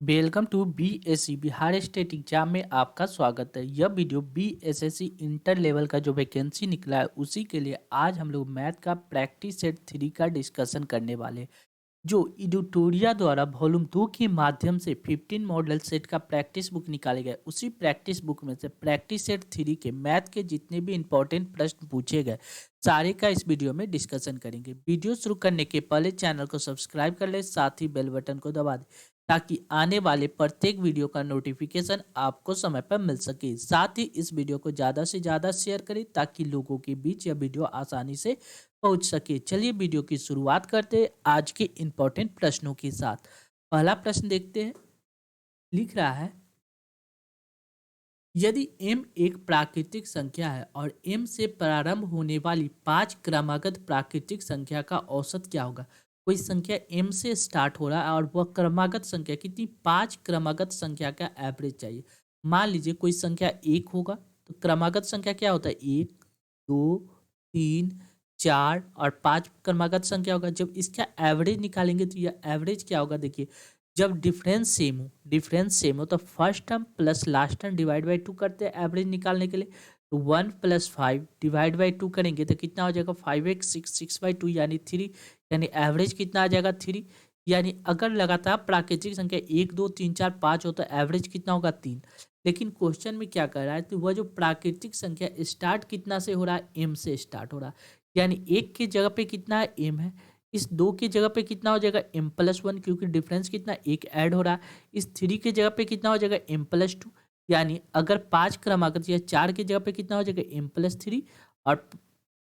Welcome to BSc Bihar state exam में आपका स्वागत है। यह वीडियो बीएसएससी इंटर लेवल का जो वैकेंसी निकला है उसी के लिए आज हम लोग मैथ का प्रैक्टिस सेट 3 का डिस्कशन करने वाले हैं, जो एडिटोरिया द्वारा वॉल्यूम 2 के माध्यम से 15 मॉडल सेट का प्रैक्टिस बुक निकाले गए। उसी प्रैक्टिस बुक में से प्रैक्टिस सेट 3 के मैथ के जितने भी इंपॉर्टेंट प्रश्न पूछे गए सारे का इस वीडियो में डिस्कशन करेंगे। वीडियो शुरू करने के पहले चैनल को सब्सक्राइब कर ले, साथ ही बेल बटन को दबा दें ताकि आने वाले प्रत्येक वीडियो का नोटिफिकेशन आपको समय पर मिल सके। साथ ही इस वीडियो को ज़्यादा से ज़्यादा शेयर करें ताकि लोगों के बीच यह वीडियो आसानी से पहुंच सके। चलिए वीडियो की शुरुआत करते हैं आज के इम्पोर्टेंट प्रश्नों के साथ। पहला प्रश्न देखते हैं। लिख रहा है, यदि m एक प्राकृतिक संख्या है और m से प्रारंभ होने वाली 5 क्रमागत प्राकृतिक संख्या का औसत क्या होगा। कोई संख्या m से स्टार्ट हो रहा है और वह क्रमागत संख्या कितनी, 5 क्रमागत संख्या का एवरेज चाहिए। मान लीजिए कोई संख्या 1 होगा तो क्रमागत संख्या क्या होता है, 1 2 3 4 और 5 क्रमागत संख्या होगा। जब इसका एवरेज निकालेंगे तो यह एवरेज क्या होगा, देखिए जब डिफरेंस सेम हो तो first term plus last term divide by 2 करते हैं एवरेज निकालने के लिए। तो 1 + 5 डिवाइड बाई 2 करेंगे तो कितना हो जाएगा, 5x 6/2 यानी 3, यानी एवरेज कितना आ जाएगा 3। यानी अगर लगातार प्राकृतिक संख्या 1 2 3 4 5 हो तो एवरेज कितना होगा 3। लेकिन क्वेश्चन में क्या कर रहा है, तो वह जो प्राकृतिक संख्या स्टार्ट कितना से हो रहा है, m से स्टार्ट हो रहा है। यानी 1 की जगह पे कितना है, m है। इस 2 की जगह पे कितना हो जाएगा, m+1, क्योंकि डिफरेंस कितना, 1 ऐड हो रहा है। इस 3 की जगह पे कितना हो जाएगा, m+2। यानी अगर 5 क्रमागत या 4 की जगह पे कितना हो जाएगा, m+3 और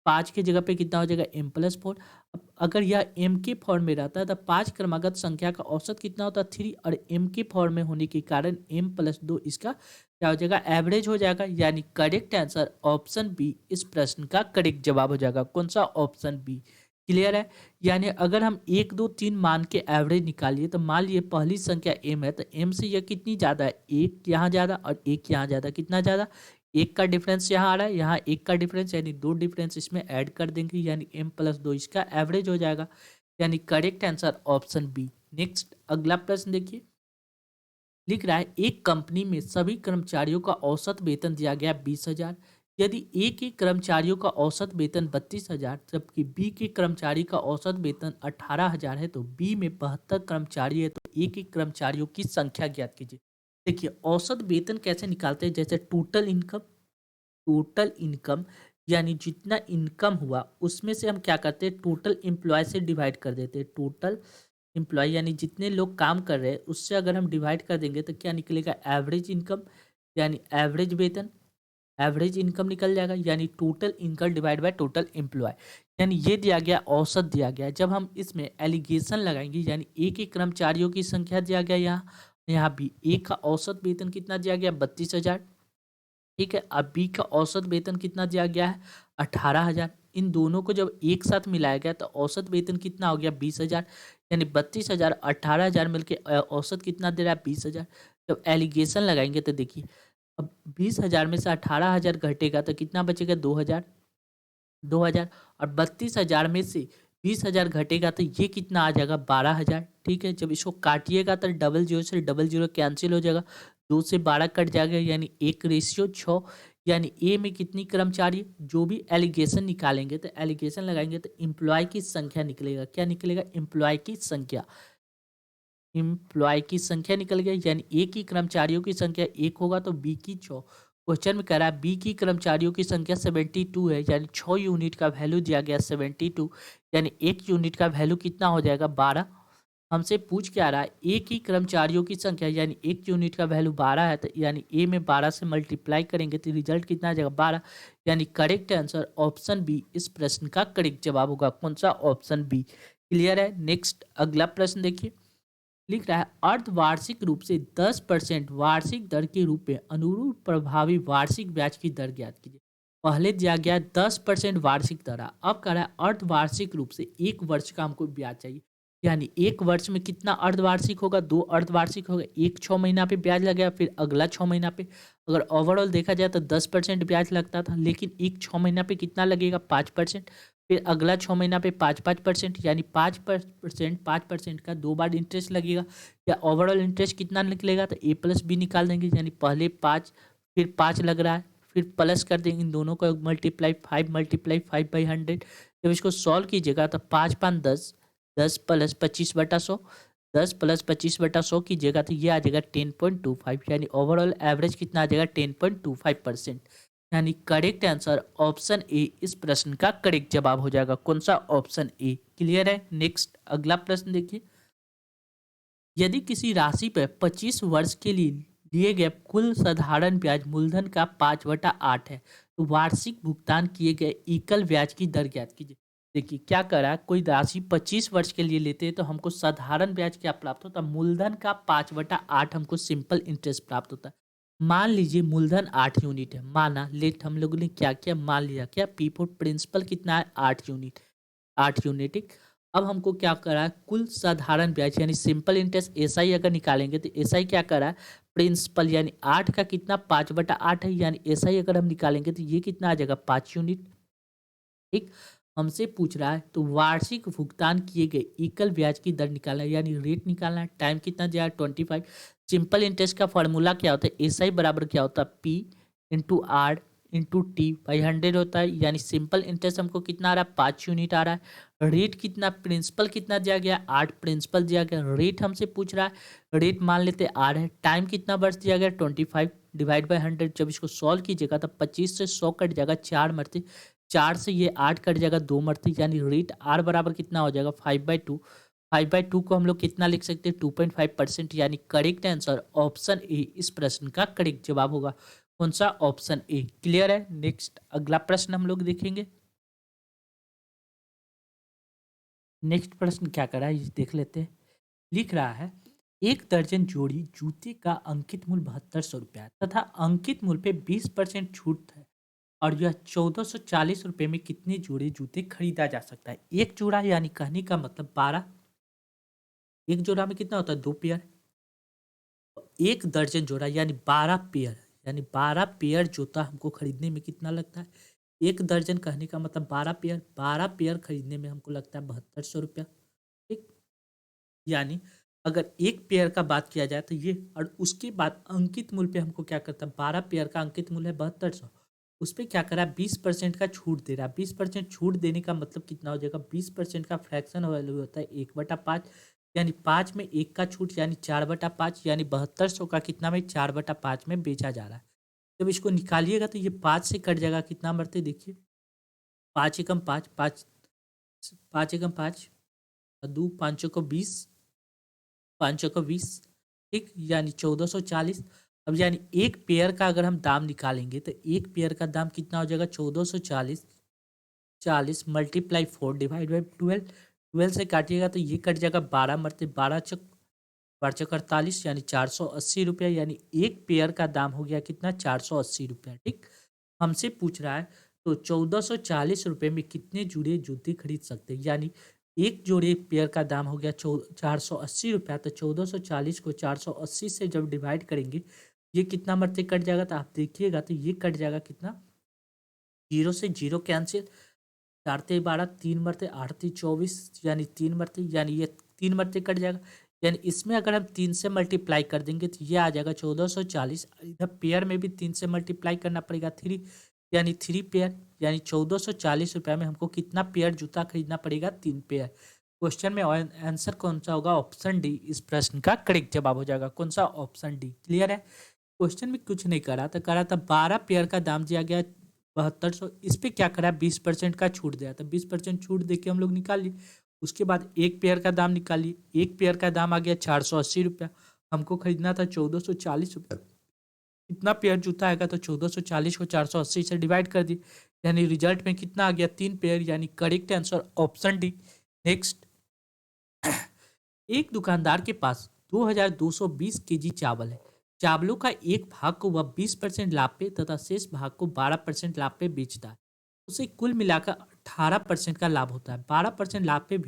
5 की जगह पे कितना हो जाएगा, m+4। अब अगर यह m के फॉर्म में रहता है तो 5 क्रमागत संख्या का औसत कितना होता है 3, और m के फॉर्म में होने के कारण m+2 इसका क्या हो जाएगा, एवरेज हो जाएगा। यानी करेक्ट आंसर ऑप्शन बी इस प्रश्न का करेक्ट जवाब हो जाएगा। कौन सा, ऑप्शन बी। क्लियर है। यानी अगर हम 1 2 3 मान के एवरेज निकालिए तो मान लिए पहली संख्या m है तो m से यह कितनी ज़्यादा है, 1 यहाँ ज़्यादा और 1 यहाँ ज़्यादा। कितना ज़्यादा, 1 का डिफरेंस यहाँ आ रहा है, यहाँ 1 का डिफरेंस, यानी 2 डिफरेंस इसमें ऐड कर देंगे, यानी m+2 इसका एवरेज हो जाएगा। यानी correct answer option B. Next अगला प्रश्न देखिए। लिख रहा है, एक कंपनी में सभी कर्मचारियों का औसत वेतन दिया गया 20,000। यदि ए के कर्मचारियों का औसत वेतन 32,000 जबकि बी के कर्मचारी का औसत वेतन 18,000 है तो बी में 72 कर्मचारी है तो ए के कर्मचारियों की संख्या ज्ञात कीजिए। देखिए औसत वेतन कैसे निकालते हैं, जैसे टोटल इनकम यानी जितना इनकम हुआ उसमें से हम क्या करते हैं, टोटल एम्प्लॉय से डिवाइड कर देते हैं। टोटल एम्प्लॉय यानी जितने लोग काम कर रहे हैं उससे अगर हम डिवाइड कर देंगे तो क्या निकलेगा, एवरेज इनकम, यानी एवरेज वेतन, एवरेज इनकम निकल जाएगा। यानी total income divide by total employ, यानी ये दिया गया, औसत दिया गया। जब हम इसमें एलिगेशन लगाएंगे यानी एक ही कर्मचारियों की संख्या दिया गया, यहाँ यहाँ भी ए का औसत वेतन कितना दिया गया, 32,000। ठीक है, अब बी का औसत वेतन कितना दिया गया है, 18,000। इन दोनों को जब एक साथ मिलाया गया तो औसत वेतन कितना हो गया, 20,000। यानी 32,000 18,000 मिलके औसत कितना दे रहा है, 20,000। जब एलिगेशन लगाएंगे तो देखिए अब 20,000 में से 18,000 घटेगा तो कितना बचेगा, 2,000। 2,000 और 32,000 में से 20,000 घटेगा तो ये कितना आ जाएगा, 12,000। ठीक है, जब इसको काटिएगा तो डबल जीरो से डबल जीरो कैंसिल हो जाएगा, 2 से 12 कट जाएगा, यानी 1:6। यानी ए में कितनी कर्मचारी, जो भी एलिगेशन निकालेंगे तो एलिगेशन लगाएंगे तो एम्प्लॉय की संख्या निकलेगा। क्या निकलेगा, एम्प्लॉय की संख्या। एम्प्लॉय की संख्या निकल गई, यानी ए की कर्मचारियों की संख्या 1 होगा तो बी की 6। क्वेश्चन में कह रहा है बी की कर्मचारियों की संख्या 72 है, यानी 6 यूनिट का वैल्यू दिया गया 72, यानी 1 यूनिट का वैल्यू कितना हो जाएगा, 12। हमसे पूछ क्या रहा है, ए की कर्मचारियों की संख्या यानी 1 यूनिट का वैल्यू 12 है तो यानी ए में 12 से मल्टीप्लाई करेंगे तो रिजल्ट कितना आ जाएगा, 12। यानी करेक्ट आंसर ऑप्शन बी इस प्रश्न का करेक्ट जवाब होगा। कौन सा, ऑप्शन बी। क्लियर है। नेक्स्ट अगला प्रश्न देखिए। लिख रहा है, अर्धवार्षिक रूप से 10% वार्षिक दर के रूप में अनुरूप प्रभावी वार्षिक ब्याज की दर ज्ञात कीजिए। पहले दिया गया 10% वार्षिक दर, अब कह रहा है अर्धवार्षिक रूप से 1 वर्ष का हमको ब्याज चाहिए। यानी एक वर्ष में कितना अर्धवार्षिक होगा, 2 अर्धवार्षिक होगा। एक 6 महीना पे ब्याज लगेगा, फिर अगला 6 महीना पे। अगर ओवरऑल देखा जाए तो 10% ब्याज लगता था, लेकिन एक 6 महीना पे कितना लगेगा, 5%। फिर अगला 6 महीना पे 5-5%, यानी 5% का 2 बार इंटरेस्ट लगेगा। या ओवरऑल इंटरेस्ट कितना निकलेगा, तो ए प्लस बी निकाल देंगे, यानी पहले 5 फिर 5 लग रहा है, फिर प्लस कर देंगे इन दोनों को, मल्टीप्लाई 5 × 5 / 100। जब इसको सॉल्व कीजिएगा तो 5×5 = 10, 10 + 25/100, 10 + 25/100 कीजिएगा तो ये आ जाएगा 10.25, यानी ओवरऑल एवरेज कितना आ जाएगा, 10.25%। यानी करेक्ट आंसर ऑप्शन ए इस प्रश्न का करेक्ट जवाब हो जाएगा। कौन सा, ऑप्शन ए। क्लियर है। नेक्स्ट अगला प्रश्न देखिए। यदि किसी राशि पर 25 वर्ष के लिए लिए गए कुल साधारण ब्याज मूलधन का 5/8 है, तो वार्षिक भुगतान किए गए एकल ब्याज की दर ज्ञात कीजिए। देखिए क्या करा, कोई राशि 25 वर्ष के लिए लेते हैं तो हमको साधारण ब्याज क्या प्राप्त होता है, मूलधन का 5/8 हमको सिंपल इंटरेस्ट प्राप्त होता है। मान लीजिए मूलधन 8 यूनिट है, माना लेट हम लोगों ने क्या किया, मान लिया क्या, पी फॉर प्रिंसिपल कितना है, 8 यूनिट, 8 यूनिट। अब हमको क्या करा है, कुल साधारण ब्याज यानी सिंपल इंटरेस्ट एसआई अगर निकालेंगे तो एसआई क्या करा है, प्रिंसिपल यानी 8 का कितना, 5/8 है, यानी एसआई अगर हम निकालेंगे तो ये कितना आ जाएगा, 5 यूनिट। ठीक। हमसे पूछ रहा है तो वार्षिक भुगतान किए गए एकल ब्याज की दर निकालना है, यानी रेट निकालना है। टाइम कितना दिया है, 25। सिंपल इंटरेस्ट का फॉर्मूला क्या होता है, एसआई बराबर क्या होता है, P/R/T/100 होता है। यानी सिंपल इंटरेस्ट हमको कितना आ रहा है, 5 यूनिट आ रहा है। रेट कितना, प्रिंसिपल कितना दिया गया, 8 प्रिंसिपल दिया गया। रेट हमसे पूछ रहा है, रेट मान लेते आर है। टाइम कितना वर्ष दिया गया, 25 / 100। जब इसको सॉल्व कीजिएगा तो 25 से 100 कट जाएगा, 4 मरते, 4 से ये 8 कट जाएगा, 2 मरते, यानी रेट आर बराबर कितना हो जाएगा, 5/2। 5/2 को हम लोग कितना लिख सकते हैं, 2.5%। यानी करेक्ट आंसर ऑप्शन ए इस प्रश्न का करेक्ट जवाब होगा। कौन सा, ऑप्शन ए। क्लियर है। नेक्स्ट अगला प्रश्न हम लोग देखेंगे। नेक्स्ट प्रश्न क्या करा है ये देख लेते हैं। लिख रहा है, एक दर्जन जोड़ी जूते का अंकित मूल्य 7200 रुपया है तथा अंकित मूल्य पे 20% छूट है, और यह 1440 रुपये में कितने जोड़े जूते खरीदा जा सकता है। एक जोड़ा यानी कहने का मतलब 12, एक जोड़ा में कितना होता है, 2 पेयर। एक दर्जन जोड़ा यानी 12 पेयर, यानी 12 पेयर जूता हमको खरीदने में कितना लगता है, एक दर्जन कहने का मतलब 12 पेयर, 12 पेयर खरीदने में हमको लगता है 7200 रुपया। ठीक। यानी अगर एक पेयर का बात किया जाए तो ये, और उसके बाद अंकित मूल्य पे हमको क्या करता है, 12 पेयर का अंकित मूल्य है 7200, उस पर क्या करा, 20% का छूट दे रहा है। 20% छूट देने का मतलब कितना हो जाएगा, 20% का फ्रैक्शन वैल्यू होता है 1/5, यानी 5 में 1 का छूट, यानी 4/5, यानी 7200 का कितना में, 4/5 में बेचा जा रहा है। जब इसको निकालिएगा तो ये 5 से कट जाएगा, कितना मरते देखिए, 5 × 5, 5, 5 × 5, 2 5 × 20, 5 × 20। ठीक, यानी 1440। अब यानी एक पेयर का अगर हम दाम निकालेंगे तो एक पेयर का दाम कितना हो जाएगा, 1440, 40 × 4 / 12, 12 से काटिएगा तो ये कट जाएगा, 12 मरते, 12×4 = 48, यानी 480 रुपया। यानी एक पेयर का दाम हो गया कितना, 480 रुपया। ठीक। हमसे पूछ रहा है तो 1440 रुपये में कितने जोड़े जूते खरीद सकते हैं, यानी एक जोड़े पेयर का दाम हो गया 480 रुपया। तो 1440 को 480 से जब डिवाइड करेंगे, ये कितना मरते कट जाएगा, तो आप देखिएगा तो ये कट जाएगा कितना, 0 से 0 कैंसिल, 4×3 = 12, 3 मरते, 8×3 = 24, यानी 3 मरते, यानी ये 3 मरते कट जाएगा। यानी इसमें अगर हम 3 से मल्टीप्लाई कर देंगे तो ये आ जाएगा 1440। इधर पेयर में भी 3 से मल्टीप्लाई करना पड़ेगा, 3, यानी 3 पेयर, यानी 1440 रुपये में हमको कितना पेयर जूता खरीदना पड़ेगा, 3 पेयर। क्वेश्चन में आंसर कौन सा होगा, ऑप्शन डी इस प्रश्न का करेक्ट जवाब हो जाएगा। कौन सा, ऑप्शन डी। क्लियर है। क्वेश्चन में कुछ नहीं करा था, करा था 12 पेयर का दाम दिया गया 7200, इस पे क्या करा, 20% का छूट दिया था, 20% छूट दे के हम लोग निकाल लिए। उसके बाद एक पेयर का दाम निकालिए, एक पेयर का दाम आ गया 480 रुपया, हमको खरीदना था 1440 रुपया। कितना पेयर जूता आएगा, तो 1440 को 480 से डिवाइड कर दी, यानी रिजल्ट में कितना आ गया, 3 पेयर, यानी correct answer option D. Next, एक दुकानदार के पास 2220 केजी चावल है। चावलों का एक भाग को वह 20% लाभ पे तथा शेष भाग को 12% लाभ पे बेचता है। उसे कुल मिलाकर 18% का लाभ होता है। 12% लाभ पे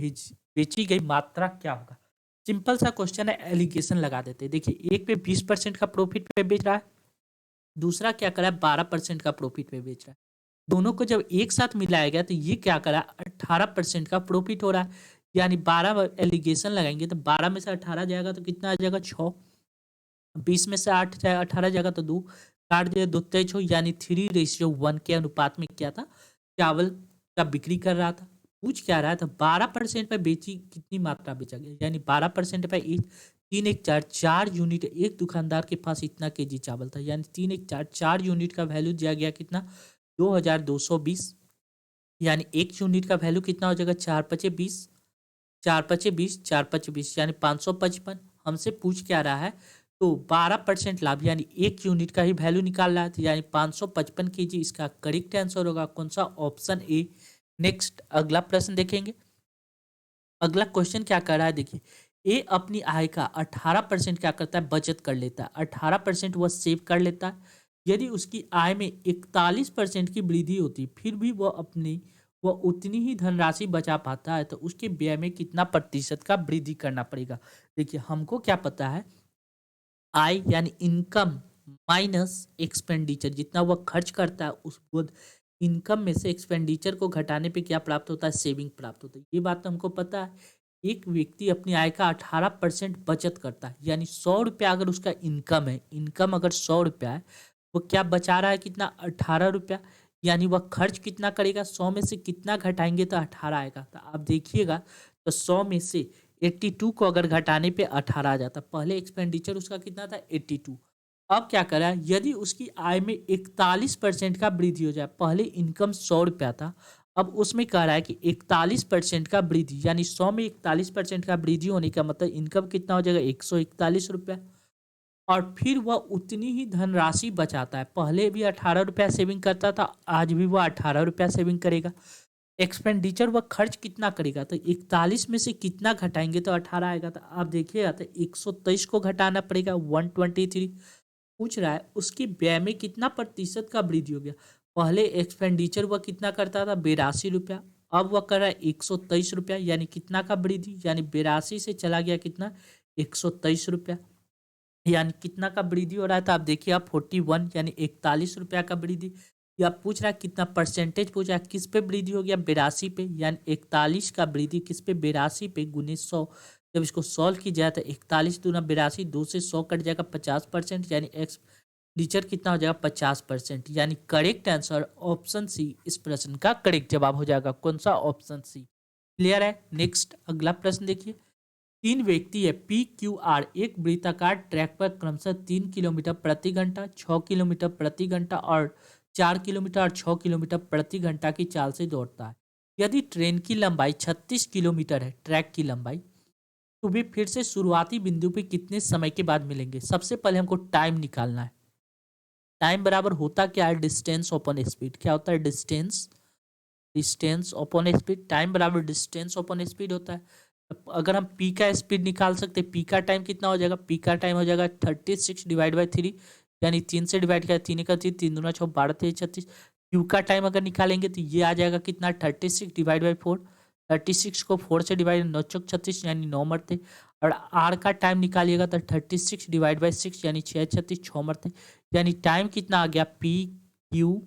बेची गई मात्रा क्या होगा? सिंपल सा क्वेश्चन है, एलिगेशन लगा देते हैं। देखिए, एक पे 20% का प्रॉफिट पे बेच रहा है, दूसरा क्या करा है 12% का प्रॉफिट पे बेच रहा है। दोनों को जब एक साथ मिलाया गया तो ये क्या करा 18% का प्रॉफिट हो रहा है। यानी 12 एलिगेशन लगाएंगे तो 12 में से 18 जाएगा तो कितना आ जाएगा 6। 20 में से 8 जाए 18 जाएगा तो 2 काट दिया, 2 तेज हो, यानी 3:1 के अनुपात में क्या था, चावल का बिक्री कर रहा था। पूछ क्या रहा था 12% पे बेची कितनी मात्रा बेचा गया, यानी 12% पे एक 3 1 4 4 यूनिट, एक दुकानदार के पास इतना केजी चावल था, यानी 3 1 4 4 यूनिट का वैल्यू दिया गया कितना 2220। यानी एक यूनिट का वैल्यू कितना हो जाएगा 4 × 5 = 20, 4 × 5 = 20, 4 × 5 = 20 यानी 555। हमसे पूछ क्या रहा है तो 12% लाभ यानी एक यूनिट का ही वैल्यू निकाल रहा है, तो यानी 555 केजी इसका करेक्ट आंसर होगा कौन सा, ऑप्शन ए। नेक्स्ट अगला प्रश्न देखेंगे। अगला क्वेश्चन क्या कर रहा है, देखिए ए अपनी आय का 18% क्या करता है बचत कर लेता है, 18% वह सेव कर लेता है। यदि उसकी आय में 41% की वृद्धि होती फिर भी वह उतनी ही धनराशि बचा पाता है, तो उसके व्यय में कितना प्रतिशत का वृद्धि करना पड़ेगा। देखिए हमको क्या पता है, आय यानी इनकम माइनस एक्सपेंडिचर, जितना वह खर्च करता है उस वो इनकम में से एक्सपेंडिचर को घटाने पे क्या प्राप्त होता है, सेविंग प्राप्त होता है। ये बात तो हमको पता है। एक व्यक्ति अपनी आय का 18% बचत करता है, यानी 100 रुपया अगर उसका इनकम है, इनकम अगर 100 रुपया है, वो क्या बचा रहा है कितना 18 रुपया। यानी वह खर्च कितना करेगा, 100 में से कितना घटाएंगे तो 18 आएगा। तो आप देखिएगा तो 100 में से 82 को अगर घटाने पे 18 आ जाता। पहले एक्सपेंडिचर उसका कितना था 82। अब क्या करा है, यदि उसकी आय में 41% का वृद्धि हो जाए, पहले इनकम 100 रुपया था, अब उसमें कह रहा है कि 41% का वृद्धि, यानी 100 में 41% का वृद्धि होने का मतलब इनकम कितना हो जाएगा 141 रुपया। और फिर वह उतनी ही धनराशि बचाता है, पहले भी 18 रुपया सेविंग करता था, आज भी वह 18 रुपया सेविंग करेगा। एक्सपेंडिचर वह खर्च कितना करेगा, तो 41 में से कितना घटाएंगे तो 18 आएगा। तो आप देखिएगा तो 123 को घटाना पड़ेगा 123। पूछ रहा है उसकी व्यय में कितना प्रतिशत का वृद्धि हो गया। पहले एक्सपेंडिचर वह कितना करता था 82 रुपया, अब वह कर रहा है 123 रुपया, यानी कितना का वृद्धि, यानी 82 से चला गया कितना 123 रुपया। यानी कितना का वृद्धि हो रहा है, तो आप देखिए आप 41 यानी 41 रुपया का वृद्धि। या पूछ रहा है कितना परसेंटेज पूछ रहा है, किस पे वृद्धि हो गया 82 पे, यानी 41 का वृद्धि किस पे 82 पे गुने 100। जब इसको सॉल्व की जाए तो 41 दूना 82, 2 से 100 कट जाएगा 50%, यानी एक्सपेंडिचर कितना हो जाएगा 50%। यानी करेक्ट आंसर ऑप्शन सी इस प्रश्न का करेक्ट जवाब हो जाएगा कौन सा, ऑप्शन सी। क्लियर है। नेक्स्ट अगला प्रश्न देखिए। 3 व्यक्ति है पी क्यू आर एक वृत्ताकार ट्रैक पर क्रमशः 3 किलोमीटर प्रति घंटा, 6 किलोमीटर प्रति घंटा और 4 किलोमीटर और 6 किलोमीटर प्रति घंटा की चाल से दौड़ता है। यदि ट्रेन की लंबाई 36 किलोमीटर है, ट्रैक की लंबाई, तो वे फिर से शुरुआती बिंदु पे कितने समय के बाद मिलेंगे। सबसे पहले हमको टाइम निकालना है। टाइम बराबर होता क्या है, डिस्टेंस अपॉन स्पीड। क्या होता है, distance distance upon speed. Time बराबर डिस्टेंस अपॉन स्पीड होता है। अगर हम पी का स्पीड निकाल सकते हैं, पी का टाइम कितना हो जाएगा, पी का टाइम हो जाएगा 36 डिवाइड बाई 3, यानी 3 से डिवाइड किया 3 का 3, 3 दूना 6, 12 3 36। क्यू का टाइम अगर निकालेंगे तो ये आ जाएगा कितना 36 डिवाइड बाई 4, 36 को 4 से डिवाइड 9 चौक 36 यानी 9 मरते। और आर का टाइम निकालिएगा तो 36 डिवाइड बाई 6 यानी 6 36 6 मरते। यानी टाइम कितना आ गया पी क्यू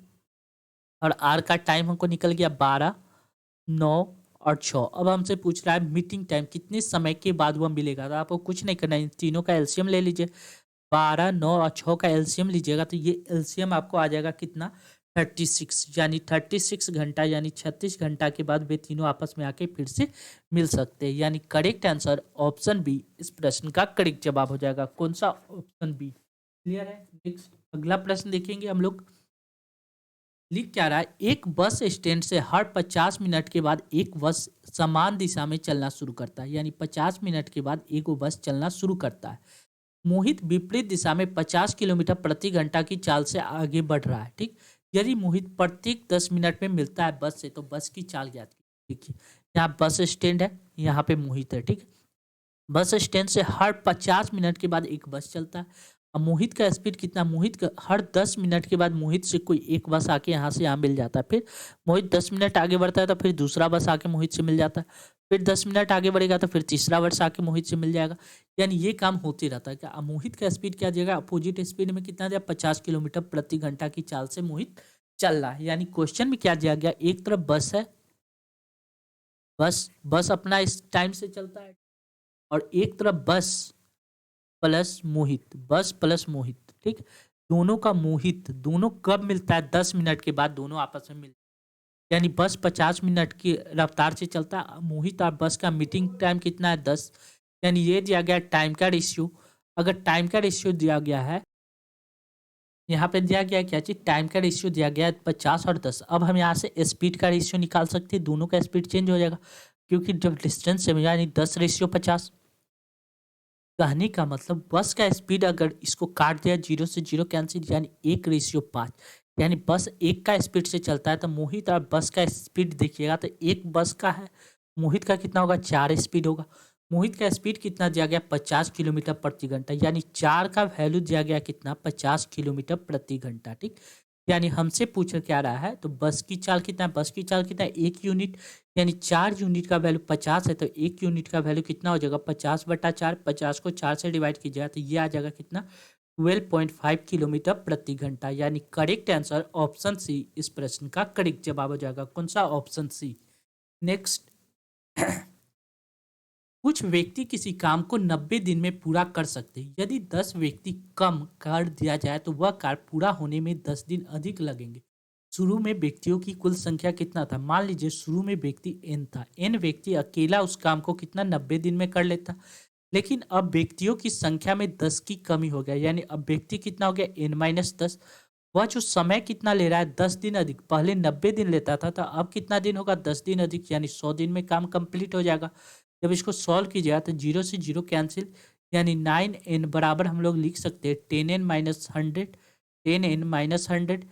और आर का टाइम हमको निकल गया 12 9 और 6। अब हमसे पूछ रहा है मीटिंग टाइम कितने समय के बाद वह मिलेगा। तो आपको कुछ नहीं करना है, इन तीनों का एलसीएम ले लीजिए। 12 9 और 6 का एलसीएम लीजिएगा तो ये एलसीएम आपको आ जाएगा कितना 36, यानी 36 घंटा, यानी 36 घंटा के बाद वे तीनों आपस में आके फिर से मिल सकते हैं। यानी करेक्ट आंसर ऑप्शन बी इस प्रश्न का करेक्ट जवाब हो जाएगा कौन सा, ऑप्शन बी। क्लियर है। नेक्स्ट अगला प्रश्न देखेंगे हम लोग। लिख क्या रहा है, एक बस स्टैंड से हर 50 मिनट के बाद एक बस समान दिशा में चलना शुरू करता है, यानी 50 मिनट के बाद एक वो बस चलना शुरू करता है। मोहित विपरीत दिशा में 50 किलोमीटर प्रति घंटा की चाल से आगे बढ़ रहा है। ठीक, यदि मोहित प्रत्येक 10 मिनट में मिलता है बस से तो बस की चाल ज्ञात कीजिए। देखिए यहाँ बस स्टैंड है, यहाँ पे मोहित है। ठीक, बस स्टैंड से हर 50 मिनट के बाद एक बस चलता है। अब मोहित का स्पीड कितना, मोहित का हर 10 मिनट के बाद मोहित से कोई एक बस आके यहाँ से यहाँ मिल जाता है। फिर मोहित 10 मिनट आगे बढ़ता है तो फिर दूसरा बस आके मोहित से मिल जाता है। फिर 10 मिनट आगे बढ़ेगा तो फिर तीसरा वर्ष आके मोहित से मिल जाएगा। यानी ये काम होते रहता है। क्या अब मोहित का स्पीड क्या दिया गया, अपोजिट स्पीड में कितना दिया, 50 किलोमीटर प्रति घंटा की चाल से मोहित चल रहा है। यानी क्वेश्चन में क्या दिया गया, एक तरफ बस है, बस बस अपना इस टाइम से चलता है, और एक तरफ बस प्लस मोहित, बस प्लस मोहित, ठीक। दोनों का मोहित, दोनों कब मिलता है, 10 मिनट के बाद दोनों आपस में मिलते हैं। यानी बस 50 मिनट की रफ्तार से चलता है, मोहित और बस का मीटिंग टाइम कितना है, 10। यानी ये दिया गया टाइम का रेशियो। अगर टाइम का रेशियो दिया गया है, यहाँ पे दिया गया है क्या चीज, टाइम का रेशियो दिया गया है 50 और 10। अब हम यहाँ से स्पीड का रेशियो निकाल सकते हैं, दोनों का स्पीड चेंज हो जाएगा, क्योंकि जब डिस्टेंस है यानी 10:50। कहने का मतलब बस का स्पीड अगर इसको काट दिया, 0 से 0 कैंसिल, यानी 1:5। यानी बस एक का स्पीड से चलता है, तो मोहित और बस का स्पीड देखिएगा तो एक बस का है, मोहित का कितना होगा, 4 स्पीड होगा। मोहित का स्पीड कितना दिया गया, 50 किलोमीटर प्रति घंटा। यानी 4 का वैल्यू दिया गया कितना, 50 किलोमीटर प्रति घंटा, ठीक। यानी हमसे पूछ क्या रहा है, तो बस की चाल कितना है, बस की चाल कितना है, 1 यूनिट। यानी 4 यूनिट का वैल्यू 50 है, तो 1 यूनिट का वैल्यू कितना हो जाएगा, 50/4। 50 को 4 से डिवाइड कीजिएगा तो ये आ जाएगा कितना, 12.5 किलोमीटर प्रति घंटा। यानी करेक्ट आंसर ऑप्शन सी इस प्रश्न का करेक्ट जवाब हो जाएगा। कौन सा, ऑप्शन सी। नेक्स्ट, कुछ व्यक्ति किसी काम को 90 दिन में पूरा कर सकते हैं। यदि 10 व्यक्ति कम कर दिया जाए तो वह कार्य पूरा होने में 10 दिन अधिक लगेंगे। शुरू में व्यक्तियों की कुल संख्या कितना था, मान लीजिए शुरू में व्यक्ति n था, n व्यक्ति अकेला उस काम को कितना 90 दिन में कर लेता। लेकिन अब व्यक्तियों की संख्या में 10 की कमी हो गया, यानी अब व्यक्ति कितना हो गया, n-10। वह जो समय कितना ले रहा है, 10 दिन अधिक। पहले 90 दिन लेता था, तो अब कितना दिन होगा, 10 दिन अधिक, यानी 100 दिन में काम कंप्लीट हो जाएगा। जब इसको सॉल्व कीजिएगा तो 0 से 0 कैंसिल, यानी 9n बराबर हम लोग लिख सकते हैं 10n-100, 10n-100।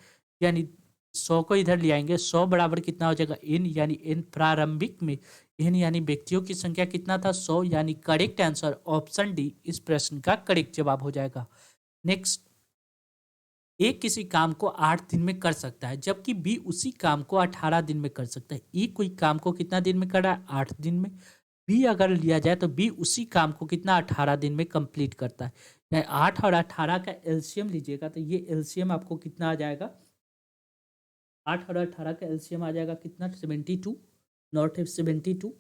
यानी 100 को इधर ले आएंगे, 100 बराबर कितना हो जाएगा, n, यानी n प्रारंभिक में n यानी व्यक्तियों की संख्या कितना था, 100। यानी करेक्ट आंसर ऑप्शन डी इस प्रश्न का करेक्ट जवाब हो जाएगा। नेक्स्ट, ए किसी काम को 8 दिन में कर सकता है, जबकि बी उसी काम को 18 दिन में कर सकता है। ए कोई काम को कितना दिन में कर रहा है, 8 दिन में। बी अगर लिया जाए तो बी उसी काम को कितना, 18 दिन में कंप्लीट करता है। यानी 8 और 18 का एलसीएम लीजिएगा तो ये एलसीएम आपको कितना आ जाएगा, 8 और 18 का एलसीएम आ जाएगा कितना, 72, नॉट 72।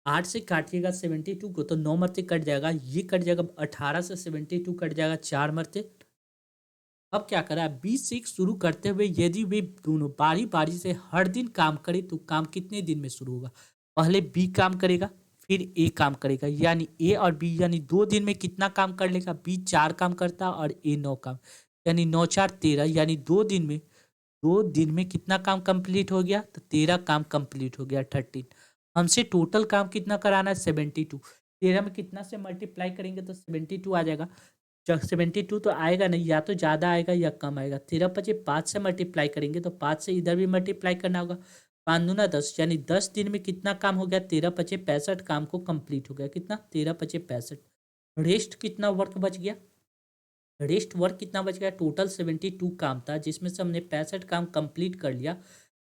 8 से काटिएगा 72 को तो 9 मरते कट जाएगा, ये कट जाएगा, 18 से 72 कट जाएगा 4 मरते। अब क्या करा, 20 से शुरू करते हुए यदि वे दोनों बारी बारी से हर दिन काम करे तो काम कितने दिन में शुरू होगा। पहले बी काम करेगा, फिर ए काम करेगा, यानी ए और बी यानी 2 दिन में कितना काम कर लेगा, बी 4 काम करता और ए 9 काम, यानी 9×4=13। यानी 2 दिन में कितना काम कंप्लीट हो गया, तो 13 काम कंप्लीट हो गया, 13। हमसे टोटल काम कितना कराना है, 72। 13 में कितना से मल्टीप्लाई करेंगे तो 72 आ जाएगा। जब 72 तो आएगा नहीं, या तो ज़्यादा आएगा या कम आएगा। 13×5 से मल्टीप्लाई करेंगे तो 5 से इधर भी मल्टीप्लाई करना होगा, 5×2=10, यानी 10 दिन में कितना काम हो गया, 13×5 काम को कंप्लीट हो गया। कितना, 13×5। रेस्ट कितना वर्क बच गया, रेस्ट वर्क कितना बच गया, टोटल 72 काम था जिसमें से हमने 65 काम कंप्लीट कर लिया,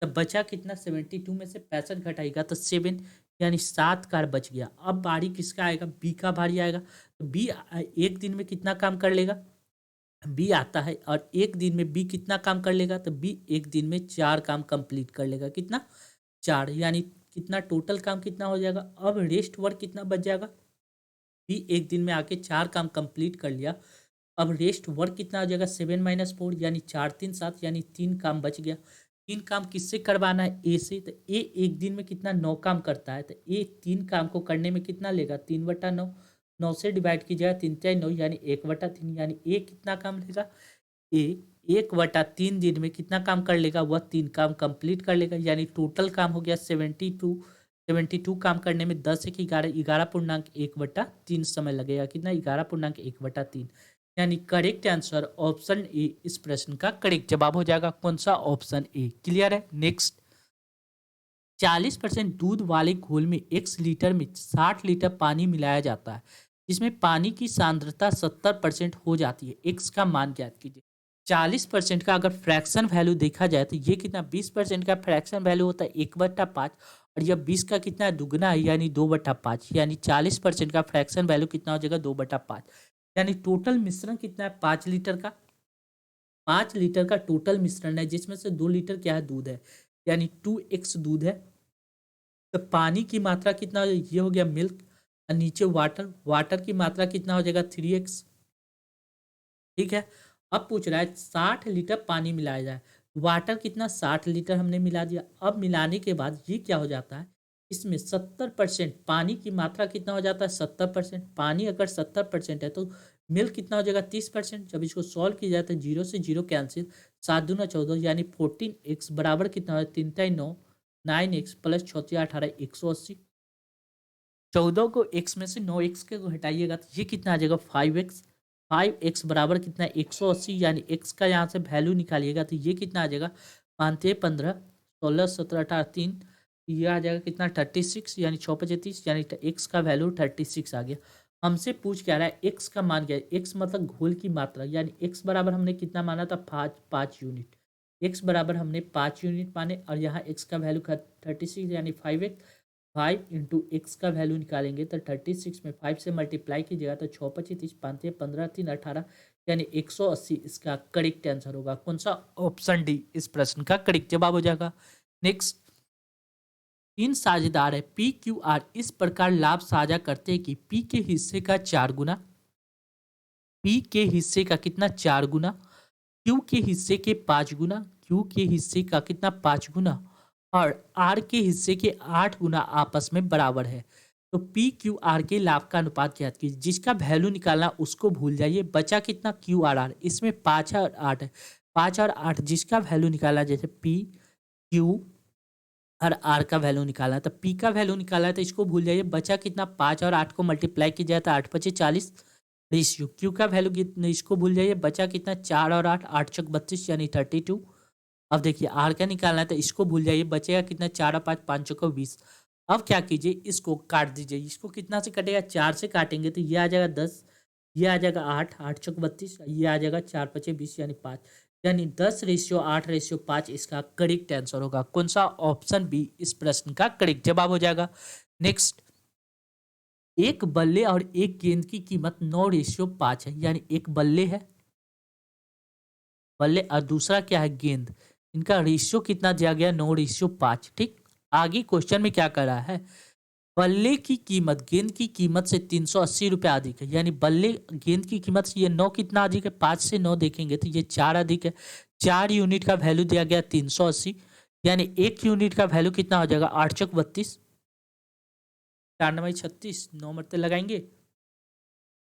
तब बचा कितना, 72 में से 65 घटाएगा तो 7, यानी 7 कार बच गया। अब बारी किसका आएगा, बी का बारी आएगा। तो बी एक दिन में कितना काम कर लेगा, बी आता है, और एक दिन में बी कितना काम कर लेगा, तो बी एक दिन में 4 काम कंप्लीट कर लेगा। कितना, 4, यानी कितना टोटल काम कितना हो जाएगा। अब रेस्ट वर्क कितना बच जाएगा, बी एक दिन में आके 4 काम कंप्लीट कर लिया। अब रेस्ट वर्क कितना हो जाएगा, 7-4, यानी 4×3=7, यानी 3 काम बच गया। 3 काम किससे करवाना है, ए से। तो ए एक दिन में कितना, 9 काम करता है, तो ए 3 काम को करने में कितना लेगा, 3/9। 9 से डिवाइड कीजिएगा, 3×9 यानी 1/3, यानी ए कितना काम लेगा, ए 1/3 दिन में कितना काम कर लेगा, वह 3 काम कंप्लीट कर लेगा। यानी टोटल काम हो गया 72। 72 काम करने में 10×1=11, 11.1/3 समय लगेगा। कितना, 11.1/3, यानी करेक्ट आंसर ऑप्शन ए इस प्रश्न का करेक्ट जवाब हो जाएगा। कौन सा, ऑप्शन ए। क्लियर है। नेक्स्ट, 40% दूध वाले घोल में 1 लीटर में 60 लीटर पानी मिलाया जाता है, जिसमें पानी की सांद्रता 70% हो जाती है। एक्स का मान ज्ञात कीजिए। 40% का अगर फ्रैक्शन वैल्यू देखा जाए तो ये कितना, 20% का फ्रैक्शन वैल्यू होता है 1/5, और यह 20 का कितना है, दुगना है, यानी 2/5, यानी 40% का फ्रैक्शन वैल्यू कितना हो जाएगा, 2/5। यानी टोटल मिश्रण कितना है, 5 लीटर का। 5 लीटर का टोटल मिश्रण है, जिसमें से 2 लीटर क्या है, दूध है, यानी 2x दूध है। तो पानी की मात्रा कितना हो जाएगा, ये हो गया मिल्क, और नीचे वाटर, वाटर की मात्रा कितना हो जाएगा, 3x। ठीक है। अब पूछ रहा है 60 लीटर पानी मिलाया जाए, वाटर कितना, 60 लीटर हमने मिला दिया। अब मिलाने के बाद ये क्या हो जाता है, इसमें 70% पानी की मात्रा कितना हो जाता है, 70%। पानी अगर 70% है तो मिल्क कितना हो जाएगा, 30%। जब इसको सॉल्व किया जाए तो 0 से 0 कैंसिल, 7×2 = 14, यानी 14x बराबर कितना हो, 3×9 9x प्लस 4×18 180। 14 को x में से 9x के को हटाइएगा तो ये कितना आ जाएगा, 5x। 5x बराबर कितना है, 180, यानी x का यहाँ से वैल्यू निकालिएगा तो ये कितना आ जाएगा, 5×3 = 15, 16 17 18 3, ये आ जाएगा कितना, 36, यानी 6×5 = 30, यानी x का वैल्यू 36 आ गया। हमसे पूछ क्या रहा है, x का मान क्या है, x मतलब घोल की मात्रा, यानी x बराबर हमने कितना माना था, 5 यूनिट। x बराबर हमने 5 यूनिट माने, और यहाँ x का वैल्यू 36, यानी 5x। 5 × x का वैल्यू निकालेंगे तो 36 में 5 से मल्टीप्लाई कीजिएगा तो 6×25 = 5 15 3 18, यानी 180 इसका करेक्ट आंसर होगा। कौन सा, ऑप्शन डी इस प्रश्न का करेक्ट जवाब हो जाएगा। नेक्स्ट, 3 साझेदार है PQR इस प्रकार लाभ साझा करते हैं कि P के हिस्से का 4 गुना, P के हिस्से का कितना, 4 गुना, Q के हिस्से के 5 गुना, Q के हिस्से का कितना, 5 गुना, और R के हिस्से के 8 गुना आपस में बराबर है। तो PQR के लाभ का अनुपात ज्ञात कीजिए। जिसका वैल्यू निकालना उसको भूल जाइए, बचा कितना, QRR। इसमें 5 और 8 है, 5 और 8 जिसका वैल्यू निकाला, जैसे P Q और R का वैल्यू निकाला है, तो P का वैल्यू निकाला है तो इसको भूल जाइए, बचा कितना, 5 और 8 को मल्टीप्लाई किया जाए तो 8×5 = 40 रेशियो। Q का वैल्यू कितना, इसको भूल जाइए, बचा कितना, 4 और 8, 8×6 = 32, यानी 32। अब देखिए R का निकालना है तो इसको भूल जाइए, बचेगा कितना, 4 और 5 5×4 = 20। अब क्या कीजिए, इसको काट दीजिए। इसको कितना से कटेगा, 4 से काटेंगे तो ये आ जाएगा 10, ये आ जाएगा 8, 8×32, ये आ जाएगा 4×5 = 20, यानी 5, यानी 10:8:5 इसका करेक्ट आंसर होगा। कौन सा, ऑप्शन बी इस प्रश्न का करेक्ट जवाब हो जाएगा। नेक्स्ट, एक बल्ले और एक गेंद की कीमत 9:5 है, यानी एक बल्ले है, बल्ले, और दूसरा क्या है, गेंद। इनका रेशियो कितना दिया गया, 9:5। ठीक। आगे क्वेश्चन में क्या कर रहा है, बल्ले की कीमत गेंद की कीमत से 380 रुपये अधिक है, यानी बल्ले गेंद की कीमत से ये 9 कितना अधिक है, 5 से 9 देखेंगे तो ये 4 अधिक है। 4 यूनिट का वैल्यू दिया गया 380, यानी 1 यूनिट का वैल्यू कितना हो जाएगा, 8×32, 4×9 = 36, 9 मरते लगाएंगे,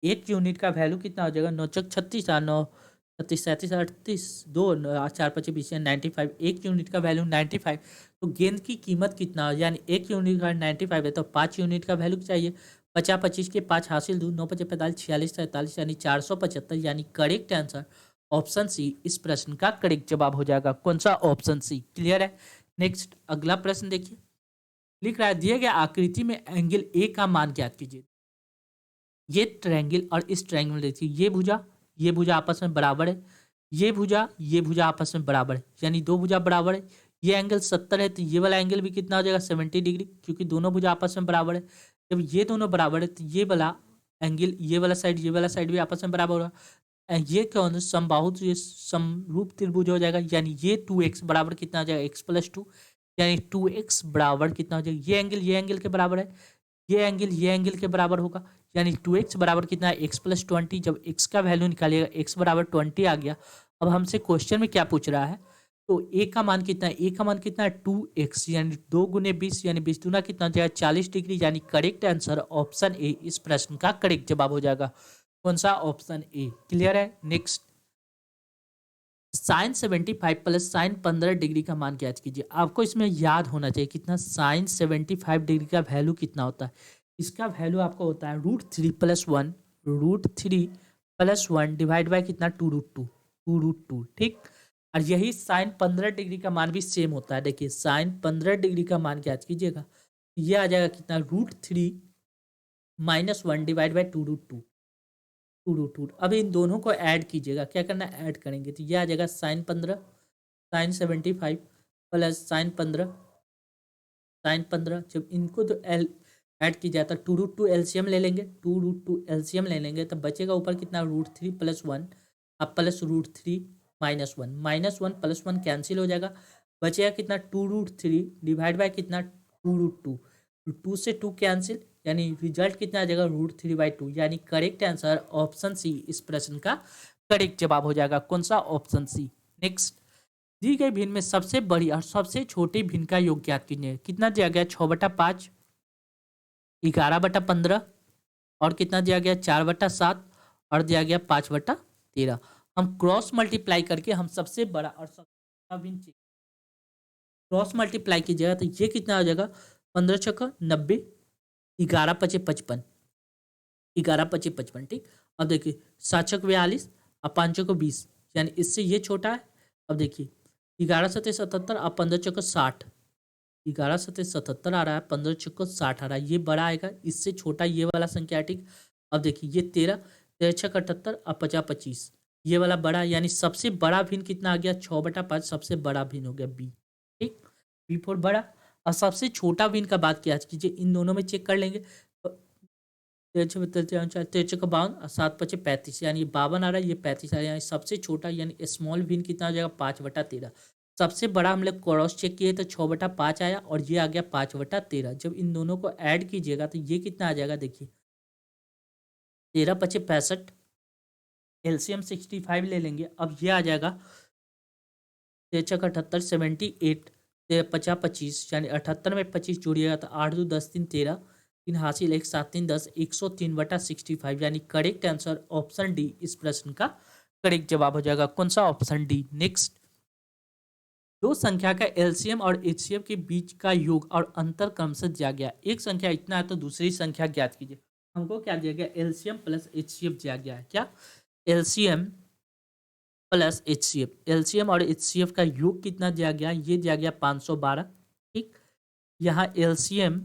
1 यूनिट का वैल्यू कितना हो जाएगा, 9×36, 9 36 37 38 2 4×5 = 20, 95। 1 यूनिट का वैल्यू 95। तो गेंद की कीमत कितना हो, यानी 1 यूनिट का 95 है तो 5 यूनिट का वैल्यू चाहिए। 50 25 के 5 हासिल दूँ, 9×5 = 45 46 43, यानी 475, यानी करेक्ट आंसर ऑप्शन सी इस प्रश्न का करेक्ट जवाब हो जाएगा। कौन सा, ऑप्शन सी। क्लियर है। नेक्स्ट, अगला प्रश्न देखिए, लिख रहा है दिए गए आकृति में एंगल ए का मान ज्ञात कीजिए। ये ट्रायंगल और इस ट्रायंगल में देखिए, ये भुजा आपस में बराबर है, ये भुजा आपस में बराबर है, यानी दो भुजा बराबर है। ये एंगल 70 है तो ये वाला एंगल भी कितना हो जाएगा, 70 डिग्री, क्योंकि दोनों भुजा आपस में बराबर है। जब ये दोनों बराबर है तो ये वाला एंगल, ये वाला साइड भी आपस में बराबर होगा। ये कौन है, समबाहु, ये समरूप त्रिभुज हो जाएगा, यानी ये 2x बराबर कितना हो जाएगा, x+2, यानी 2x बराबर कितना हो जाएगा, ये एंगल के बराबर है, ये एंगल के बराबर होगा, यानी 2x बराबर कितना है, x+20। जब x का वैल्यू निकालिएगा, x बराबर 20 आ गया। अब हमसे क्वेश्चन में क्या पूछ रहा है, तो a का मान कितना है, a का मान कितना है, 2x, यानी 2×20, यानी 20 दूना कितना हो जाएगा, 40 डिग्री, यानी करेक्ट आंसर ऑप्शन ए इस प्रश्न का करेक्ट जवाब हो जाएगा। कौन सा, ऑप्शन ए। क्लियर है। Next, sin 75 plus sin 15 degree का मान ज्ञात कीजिए। आपको इसमें याद होना चाहिए कितना, sin 75 डिग्री का वैल्यू कितना होता है। इसका वैल्यू आपको होता है √3 + 1 डिवाइड बाय कितना, 2√2। ठीक। और यही sin 15 डिग्री का मान भी सेम होता है। देखिए sin 15 डिग्री का मान ज्ञात कीजिएगा, ये आ जाएगा कितना, √3 - 1 डिवाइड बाय 2√2। अब इन दोनों को ऐड कीजिएगा, क्या करना है, ऐड करेंगे तो ये आ जाएगा sin 15 sin 75 plus sin 15 sine 15, जब इनको तो एल ऐड की जाए तो 2√2 एलसीएम ले लेंगे, 2√2 एलसीएम ले लेंगे तब बचेगा ऊपर कितना √3 + 1, अब +√3 -1 +1 कैंसिल हो जाएगा, बचेगा कितना 2√3 डिवाइड बाय कितना 2√2, 2 से 2 कैंसिल, यानी रिजल्ट कितना आ जाएगा √3/2, यानी करेक्ट आंसर ऑप्शन सी इस प्रश्न का करेक्ट जवाब हो जाएगा। कौन सा? ऑप्शन सी। नेक्स्ट, दी गई भिन्न में सबसे बड़ी और सबसे छोटी भिन्न का योग ज्ञात कीजिए। कितना दिया गया? 6/5, 11/15 और कितना दिया गया? 4/7 और दिया गया 5/13। हम क्रॉस मल्टीप्लाई करके हम सबसे बड़ा और सबसे छोटा भिन्न क्रॉस मल्टीप्लाई कीजिएगा तो ये कितना हो जाएगा? 15 छक्का 90, 11 पचे 55, 11 पचे 55। ठीक, अब देखिए 7 छक 42 और 5 को 20, यानी इससे ये छोटा है। अब देखिए 11 सत्ते 77 और 15 चौको 60, 11 सत्ते 77 आ रहा है, 15 चौको 60 आ रहा है, ये बड़ा आएगा, इससे छोटा ये वाला संख्या है। ठीक, अब देखिए ये 13, 13 छक 78 और 50 25, ये वाला बड़ा, यानी सबसे बड़ा भिन्न कितना आ गया? 6/5 सबसे बड़ा भिन्न हो गया बी। ठीक, बी फोर बड़ा। और सबसे छोटा भिन्न का बात किया कीजिए, इन दोनों में चेक कर लेंगे। 13 का 52 और 7 पचे 35, यानी 52 आ रहा है, ये 35 आ रहा है, यानी सबसे छोटा यानी स्मॉल भिन्न कितना हो जाएगा? 5/13। सबसे बड़ा हम लोग क्रॉस चेक किए तो 6/5 आया और ये आ गया 5/13। जब इन दोनों को ऐड कीजिएगा तो ये कितना आ जाएगा? देखिए 13 पचे 65, एलसीएम 65 ले लेंगे, अब ये आ जाएगा 13 78 78, 50 25, यानी 78 में 25 जोड़िएगा तो 8 2 10 3 13, 3 हासिल 1 7 3 10, 103/65, यानी करेक्ट आंसर ऑप्शन डी इस प्रश्न का करेक्ट जवाब हो जाएगा। कौन सा? Option D. नेक्स्ट, दो संख्या का एलसीएम और एचसीएफ के बीच का योग और अंतर क्रमशः दिया गया। एक संख्या इतना है तो दूसरी संख्या ज्ञात कीजिए। हमको क्या दिया गया? एलसीएम प्लस एचसीएफ दिया गया है। क्या? एलसीएम प्लस एचसीएफ, एलसीएम और एचसीएफ का योग कितना दिया गया? ये दिया गया 512। ठीक, यहाँ LCM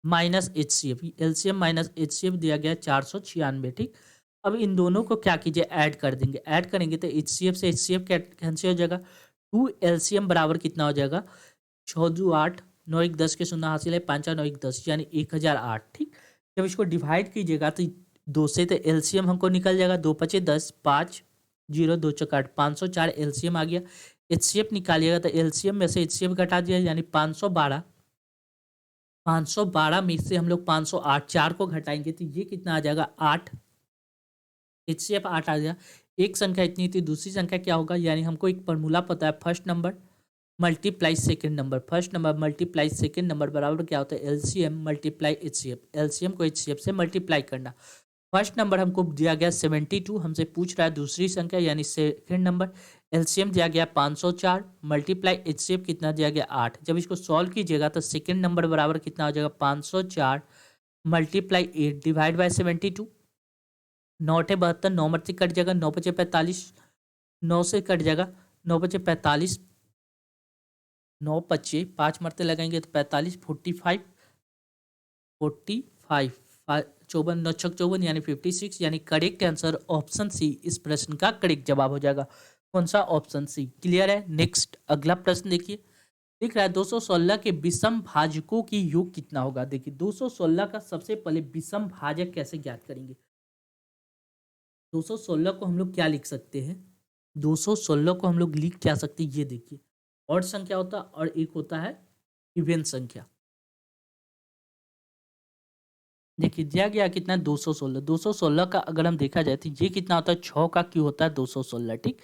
minus HCF, LCM minus HCF दिया गया 496। ठीक, अब इन दोनों को क्या कीजिए? ऐड कर देंगे, ऐड करेंगे तो एचसीएफ से एचसीएफ कैंसिल हो जाएगा। 2 एलसीएम बराबर कितना हो जाएगा? 6 2 8, 9 1 10 के शून्य हासिल है, 5 9 1 10, यानी 1008। ठीक, जब इसको डिवाइड कीजिएगा तो 2 से तो एलसीएम हमको निकल जाएगा, 2 पचे 10, 5 0 2 चौक 8, 504 एलसीएम आ गया। एचसीएफ निकालिएगा तो एलसीएम में से एचसीएफ घटा दिया, यानी 512, 512 में से हम लोग 508 4 को घटाएंगे तो ये कितना आ जाएगा? 8, एचसीएफ 8 आ गया। एक संख्या इतनी थी, दूसरी संख्या क्या होगा? यानी हमको एक फॉर्मूला पता है, first number multiply second number, first number multiply second number बराबर क्या होता है? एलसीएम मल्टीप्लाई एचसीएफ, एलसीएम को एचसीएफ से मल्टीप्लाई करना। फर्स्ट नंबर हमको दिया गया 72, हमसे पूछ रहा है दूसरी संख्या यानी सेकंड नंबर, एलसीएम दिया गया 504 मल्टीप्लाई एचसीएफ कितना दिया गया? 8। जब इसको सॉल्व कीजिएगा तो सेकंड नंबर बराबर कितना हो जाएगा? 504 मल्टीप्लाई 8 डिवाइड बाय 72, 9 8 72, 9 मरते कट जाएगा, 9 पचे 45, 9 से कट जाएगा, 9 पचे 45, 9 पच्चे 5 मरते लगाएंगे तो 45, 45, 45, 54, 9 छक 54, यानी 56, यानी करेक्ट आंसर ऑप्शन सी इस प्रश्न का करेक्ट जवाब हो जाएगा। कौन सा? Option C. क्लियर है? नेक्स्ट अगला प्रश्न देखिए, दिख रहा है 216 के विषम भाजकों की योग कितना होगा? देखिए 216 का सबसे पहले विषम भाजक कैसे ज्ञात करेंगे? 216 को हम लोग क्या लिख सकते हैं? 216 को हम लोग लिख क्या सकते हैं? ये देखिए, ऑड संख्या होता है और एक होता है इवन संख्या। देखिए दिया गया कितना? 216, 216 का अगर हम देखा जाए तो ये कितना होता है? 6 का क्यों होता है 216। ठीक,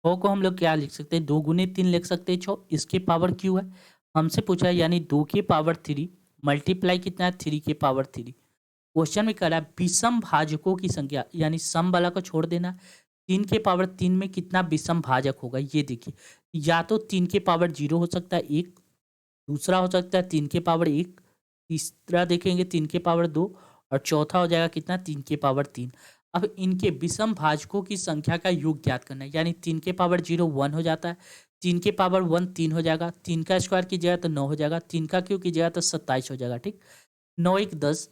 6 को हम लोग क्या लिख सकते हैं? 2 गुने 3 लिख सकते हैं 6, इसके पावर क्यों है हमसे पूछा है, यानी 2 के पावर 3 मल्टीप्लाई कितना है? 3 के पावर 3। क्वेश्चन में कह रहा है विषम भाजकों की संख्या, यानी सम वाला को छोड़ देना। 3 के पावर 3 में कितना विषम भाजक होगा? ये देखिए, या तो 3 के पावर 0 हो सकता है 1, दूसरा हो सकता है 3 के पावर 1, तीसरा देखेंगे 3 के पावर 2 और चौथा हो जाएगा कितना? 3 के पावर 3। अब इनके विषम भाजकों की संख्या का योग ज्ञात करना है, यानी 3 के पावर 0 1 हो जाता है, 3 के पावर 1 3 हो जाएगा, 3 का स्क्वायर कीजिएगा तो 9 हो जाएगा, 3 का क्यूब कीजिएगा तो 27 हो जाएगा। ठीक, 9 1 10,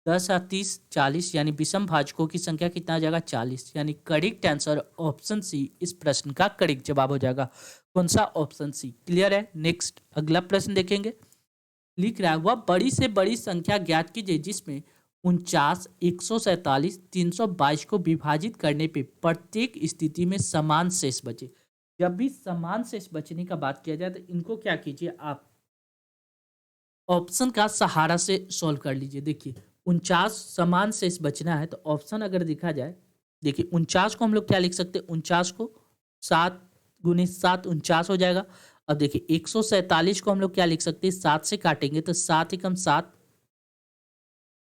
10 और 30 40, यानी विषम भाजकों की संख्या कितना आ जाएगा? 40, यानी करेक्ट आंसर ऑप्शन सी इस प्रश्न का करेक्ट जवाब हो जाएगा। कौन सा? Option C. क्लियर है? नेक्स्ट अगला प्रश्न देखेंगे, लिख रहा है वह बड़ी से बड़ी संख्या ज्ञात कीजिए जिसमें 49, 147, 322 को विभाजित करने पे प्रत्येक स्थिति में समान शेष बचे। जब भी समान शेष बचने का बात किया जाए तो इनको क्या कीजिए आप ऑप्शन का सहारा से सॉल्व कर लीजिए। देखिए 49 समान शेष बचना है तो ऑप्शन अगर देखा जाए, देखिए 49 को हम लोग क्या लिख सकते हैं, 49 को 7 गुने 7 49 हो जाएगा। अब देखिए 147 को हम लोग क्या लिख सकते हैं, 7 से काटेंगे तो 7 एकम 7,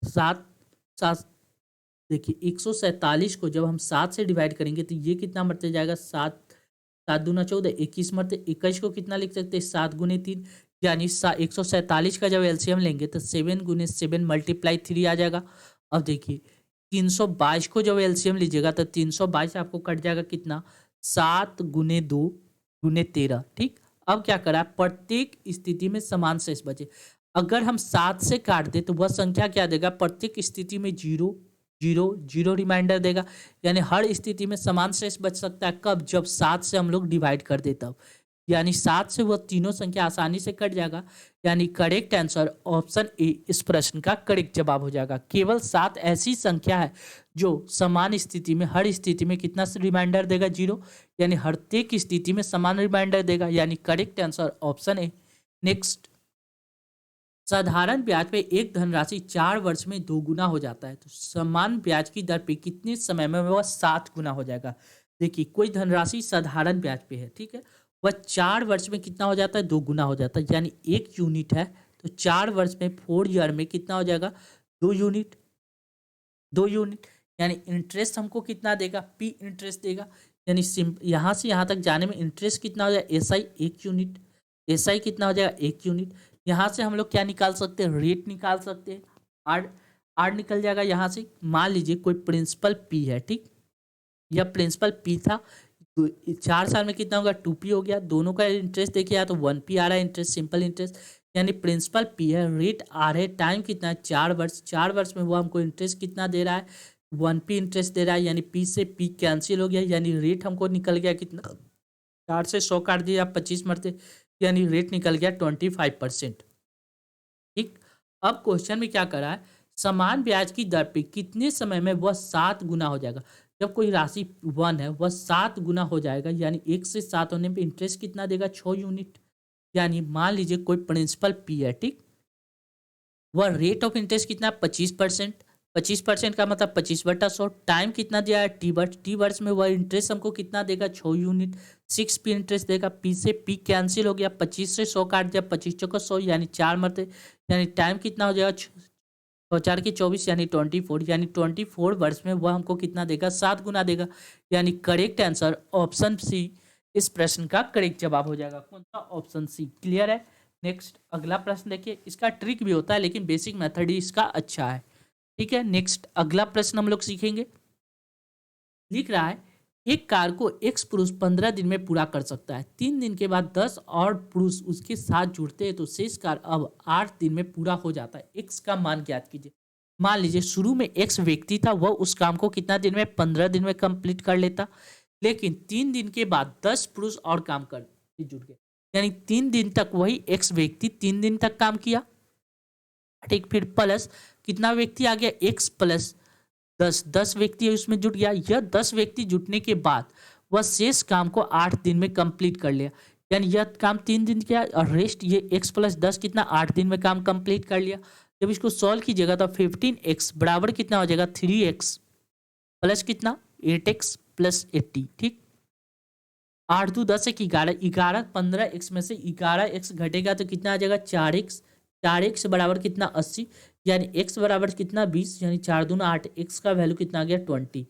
7 7। देखिए 147 को जब हम 7 से डिवाइड करेंगे तो ये कितना मरते जाएगा, 7 7 दूना 14, 21 मरते। 21 को कितना लिख सकते हैं, 7 गुने 3, यानी 147 का जब एलसीएम लेंगे तो 7 गुने 7 मल्टीप्लाई 3 आ जाएगा। अब देखिए 322 को जब एलसीएम लीजिएगा तो 322 आपको कट जाएगा कितना, 7 गुने 2 गुने 13। ठीक, अब क्या करा, प्रत्येक स्थिति में समान शेष बचे। अगर हम 7 से काट दे तो वह संख्या क्या देगा, प्रत्येक स्थिति में 0 0 0 रिमाइंडर देगा। यानी हर स्थिति में समान शेष बच सकता है कब, जब 7 से हम लोग डिवाइड कर दे तब। यानी 7 से वह तीनों संख्या आसानी से कट जाएगा। यानी करेक्ट आंसर ऑप्शन ए इस प्रश्न का करेक्ट जवाब हो जाएगा। केवल 7 ऐसी संख्या है जो समान स्थिति में हर स्थिति में कितना रिमाइंडर देगा, 0। यानी हर एक स्थिति में समान रिमाइंडर देगा, यानी correct answer option A. Next, साधारण ब्याज पे एक धनराशि 4 वर्ष में 2 गुना हो जाता है तो समान ब्याज की दर पे कितने समय में वह 7 गुना हो जाएगा। देखिए कोई धनराशि साधारण ब्याज पे है, ठीक है, वह 4 वर्ष में कितना हो जाता है, 2 गुना हो जाता है। यानी 1 यूनिट है तो 4 वर्ष में 4 ईयर में कितना हो जाएगा, 2 यूनिट, 2 यूनिट। यानी इंटरेस्ट हमको कितना देगा, पी इंटरेस्ट देगा। यानी यहाँ से यहाँ तक जाने में इंटरेस्ट कितना हो जाएगा, S I 1 unit, S I कितना हो जाएगा, 1 यूनिट। यहाँ से हम लोग क्या निकाल सकते हैं, रेट निकाल सकते हैं, आर आर निकल जाएगा यहाँ से। मान लीजिए कोई प्रिंसिपल पी है, ठीक, यह प्रिंसिपल पी था, तो 4 साल में कितना होगा, 2p हो गया। दोनों का इंटरेस्ट देखिए तो 1p आ रहा है इंटरेस्ट, सिंपल इंटरेस्ट। यानी प्रिंसिपल पी है, रेट आर है, टाइम कितना है, 4 वर्ष। 4 वर्ष में वो हमको इंटरेस्ट कितना दे रहा है, 1p इंटरेस्ट दे रहा है। यानी p से p कैंसिल हो गया, यानी रेट हमको निकल गया कितना, 4 से 100 काट दिया 25 मरते, यानी रेट निकल गया 25%। ठीक, अब क्वेश्चन में क्या करा है, समान ब्याज की दर पे कितने समय में वह 7 गुना हो जाएगा। जब कोई राशि 1 है वह 7 गुना हो जाएगा, यानी 1 से 7 होने पे इंटरेस्ट कितना देगा, 6 यूनिट। यानी मान लीजिए कोई प्रिंसिपल पी है, ठीक, वह रेट ऑफ इंटरेस्ट कितना, 25%। 25% का मतलब 25/100। टाइम कितना दिया है, टी वर्ष में वह इंटरेस्ट हमको कितना देगा, 6 यूनिट, 6p इंटरेस्ट देगा। पी से पी कैंसिल हो गया, 25 से 100 काट दिया, 25 चौका 100, यानी 4 मरते। यानी टाइम कितना हो जाएगा, 4 की 24, यानी 24। यानी 24 वर्ष में वह हमको कितना देगा, 7 गुना देगा। यानी करेक्ट आंसर ऑप्शन सी इस प्रश्न का करेक्ट जवाब हो जाएगा। कौन सा, ऑप्शन सी। क्लियर है। नेक्स्ट अगला प्रश्न देखिए, इसका ट्रिक भी होता है लेकिन बेसिक मेथड ही इसका अच्छा है। ठीक है, नेक्स्ट अगला प्रश्न हम लोग सीखेंगे। लिख रहा है एक कार को एक्स पुरुष 15 दिन में पूरा कर सकता है, 3 दिन के बाद 10 और पुरुष उसके साथ जुड़ते हैं तो शेष कार अब 8 दिन में पूरा हो जाता है। एक्स का मान ज्ञात कीजिए। मान लीजिए शुरू में एक्स व्यक्ति था, वह उस काम को कितना दिन में, 15 दिन में कंप्लीट कर लेता, लेकिन 3 दिन के बाद 10 पुरुष और काम कर जुड़ गए। यानी 3 दिन तक वही एक्स व्यक्ति 3 दिन तक काम किया, ठीक, फिर प्लस कितना व्यक्ति आ गया, एक्स प्लस 10 व्यक्ति उसमें जुट गया। यह 10 व्यक्ति जुटने के बाद वह शेष काम को 8 दिन में कंप्लीट कर लिया। यानी यह काम 3 दिन किया और रेस्ट ये x प्लस 10 कितना 8 दिन में काम कंप्लीट कर लिया। जब इसको सॉल्व कीजिएगा तो 15x बराबर कितना हो जाएगा, 3x प्लस कितना 8x प्लस 80। ठीक, 8 दो 10 एक 11, 11 15x में से 11x घटेगा तो कितना आ जाएगा, 4x। 4x बराबर कितना 80, यानी x बराबर कितना 20, यानी 4 दूना 8, x का वैल्यू कितना आ गया 20।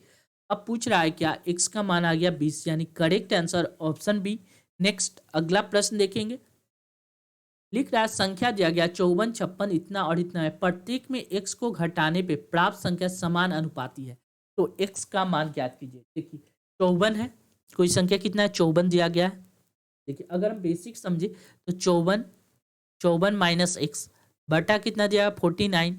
अब पूछ रहा है क्या, x का मान आ गया 20, यानी correct answer option B. Next अगला प्रश्न देखेंगे। लिख रहा है संख्या दिया गया 54, 56 इतना और इतना है, प्रत्येक में x को घटाने पे प्राप्त संख्या समान अनुपाती है तो x का मान ज्ञात कीजिए। देखिए 54 है, कोई संख्या कितना है, 54 दिया गया है। देखिए अगर हम बेसिक समझे तो 54 माइनस एक्स बटा कितना दिया, 49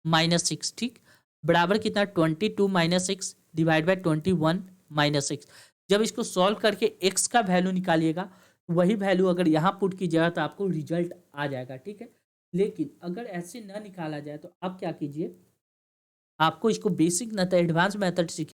माइनस 6, ठीक, बराबर कितना 22 minus x divide by 21 minus x. जब इसको सॉल्व करके एक्स का वैल्यू निकालिएगा, वही वैल्यू अगर यहाँ पुट कीजिएगा तो आपको रिजल्ट आ जाएगा। ठीक है, लेकिन अगर ऐसे ना निकाला जाए तो आप क्या कीजिए, आपको इसको बेसिक ना तो एडवांस मेथड सीखिए।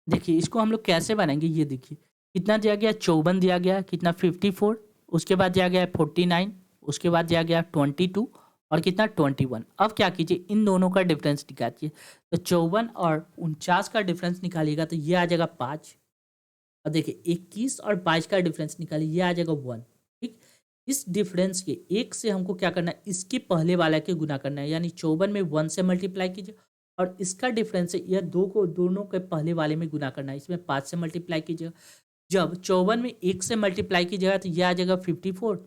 देखिए इसको हम लोग कैसे बनाएंगे, ये देखिए कितना दिया गया, 54 दिया गया, कितना 54, उसके बाद दिया गया 49, उसके बाद दिया गया 22 और कितना 21। अब क्या कीजिए, इन दोनों का डिफरेंस निकालिए। तो 54 और 49 का डिफरेंस निकालिएगा तो ये आ जाएगा 5। और देखिए 21 और 22 का डिफरेंस निकालिए, ये आ जाएगा 1। ठीक, इस डिफरेंस के एक से हमको क्या करना है, इसके पहले वाला के गुना करना है, यानी 54 में 1 से मल्टीप्लाई कीजिए और इसका डिफरेंस है यह दो को दोनों के पहले वाले में गुना करना है, इसमें 5 से मल्टीप्लाई कीजिएगा। जब 54 में 1 से मल्टीप्लाई कीजिएगा तो यह आ जाएगा 54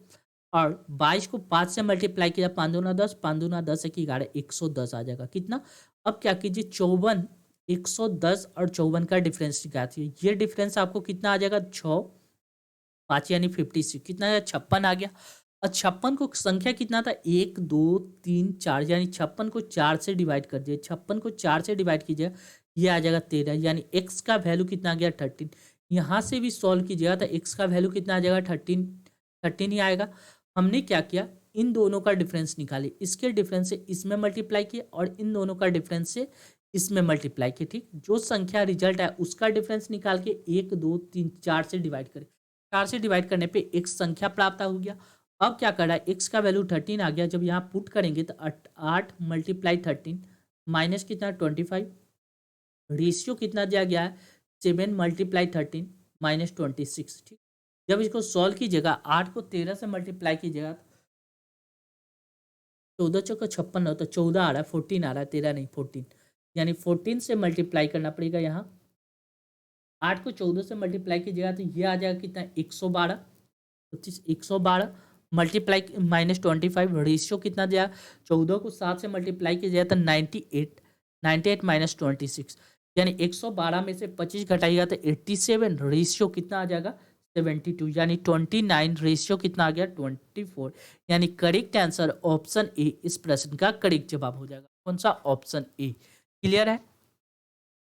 और 22 को 5 से मल्टीप्लाई किया, 5 दूना 10, 5 दूना 10 एक 11, 110 आ जाएगा कितना। अब क्या कीजिए, 54, 110 और 54 का डिफरेंस निकालिए, ये डिफरेंस आपको कितना आ जाएगा, 6, 5 यानी 56, कितना आया, 56 आ गया। और 56 को संख्या कितना था, 1 2 3 4, यानी 56 को 4 से डिवाइड कर दिए, 56 को 4 से डिवाइड कीजिए, ये आ जाएगा 13, यानी x का वैल्यू कितना आ गया, 13। यहाँ से भी सॉल्व कीजिएगा तो x का वैल्यू कितना आ जाएगा, 13, 13 ही आएगा। हमने क्या किया, इन दोनों का डिफरेंस निकाले, इसके डिफरेंस से इसमें मल्टीप्लाई किया और इन दोनों का डिफरेंस से इसमें मल्टीप्लाई किया। ठीक, जो संख्या रिजल्ट है उसका डिफरेंस निकाल के 1 2 3 4 से डिवाइड करें, 4 से डिवाइड करने पे एक संख्या प्राप्त हो गया। अब क्या कर रहा है, x का वैल्यू 13 आ गया, जब यहाँ पुट करेंगे तो 8 मल्टीप्लाई 13 माइनस कितना 25, रेशियो कितना दिया गया है, 7 मल्टीप्लाई 13 माइनस 26। ठीक, जब इसको सॉल्व कीजिएगा, 8 को 13 से मल्टीप्लाई कीजिएगा, 14 चौका 56 हो तो 14 आ रहा है, 14 आ रहा है, 13 नहीं 14, यानी 14 से मल्टीप्लाई करना पड़ेगा। यहाँ 8 को 14 से मल्टीप्लाई कीजिएगा तो ये आ जाएगा कितना, 112, 112 मल्टीप्लाई माइनस 25, रेशियो कितना दिया, 14 को 7 से मल्टीप्लाई किया जाए तो 98, 98 माइनस 26, यानी 112 में से 25 घटाइएगा तो 87, रेशियो कितना आ जाएगा, 72, यानी 29, रेशियो कितना आ गया, 24, यानी करेक्ट आंसर ऑप्शन ए इस प्रश्न का करेक्ट जवाब हो जाएगा। कौन सा, ऑप्शन ए। क्लियर है,